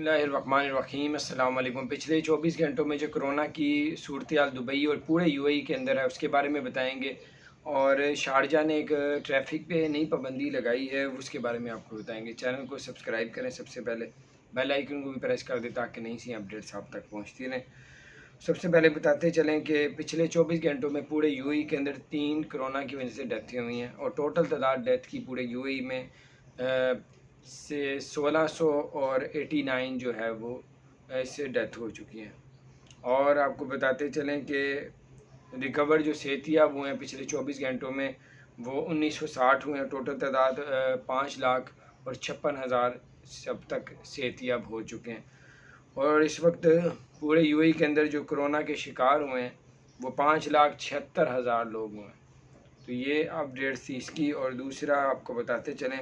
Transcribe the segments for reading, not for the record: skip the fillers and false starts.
बिस्मिल्लाहिर्रहमानिर्रहीम। अस्सलाम वालेकुम। पिछले 24 घंटों में जो कोरोना की सूरत हाल दुबई और पूरे यूएई के अंदर है उसके बारे में बताएंगे, और शारजा ने एक ट्रैफिक पे नई पाबंदी लगाई है उसके बारे में आपको बताएंगे। चैनल को सब्सक्राइब करें, सबसे पहले बेल आइकन को भी प्रेस कर दें ताकि नई सी अपडेट्स आप तक पहुँचती रहें। सबसे पहले बताते चलें कि पिछले 24 घंटों में पूरे यूएई के अंदर 3 कोरोना की वजह से डेथें हुई हैं, और टोटल तादाद डेथ की पूरे यूएई में से 1600 और 89 जो है वो इससे डेथ हो चुकी हैं। और आपको बताते चलें कि रिकवर जो सेहतियाब हुए हैं पिछले 24 घंटों में वो 1960 हुए हैं। टोटल तादाद 5,56,000 अब तक सेहतियाब हो चुके हैं। और इस वक्त पूरे यूएई के अंदर जो कोरोना के शिकार हुए हैं वो 5,76,000 लोग हुए हैं। तो ये अपडेट्स थी इसकी। और दूसरा आपको बताते चलें,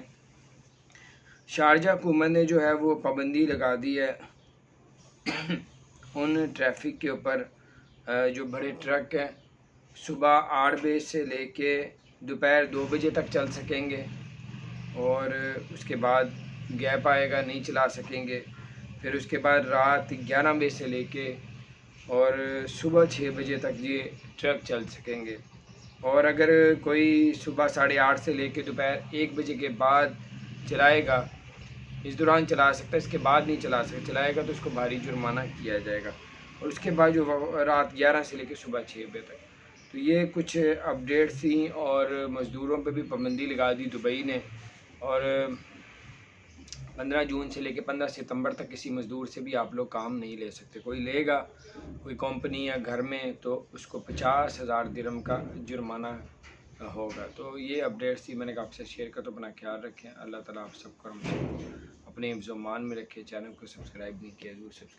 शारजा हुकूमत ने जो है वो पाबंदी लगा दी है उन ट्रैफिक के ऊपर जो बड़े ट्रक हैं सुबह 8 बजे से लेके दोपहर 2 बजे तक चल सकेंगे, और उसके बाद गैप आएगा, नहीं चला सकेंगे। फिर उसके बाद रात 11 बजे से लेके और सुबह 6 बजे तक ये ट्रक चल सकेंगे। और अगर कोई सुबह 8:30 से लेके दोपहर 1 बजे के बाद चलाएगा, इस दौरान चला सकता है, इसके बाद नहीं चलाएगा तो उसको भारी जुर्माना किया जाएगा। और उसके बाद जो रात 11 से लेकर सुबह 6 बजे तक। तो ये कुछ अपडेट्स थी। और मज़दूरों पे भी पाबंदी लगा दी दुबई ने, और 15 जून से लेकर 15 सितंबर तक किसी मज़दूर से भी आप लोग काम नहीं ले सकते। कोई लेगा कोई कंपनी या घर में तो उसको 50,000 दिरहम का जुर्माना होगा। तो ये अपडेट्स थी, मैंने कहा आपसे शेयर कर। तो अपना ख्याल रखें। अल्लाह ताला आप सबको अपने हिफ्ज़-ओ-मान में रखे। चैनल को सब्सक्राइब नहीं किया, जरूर सब्सक्राइब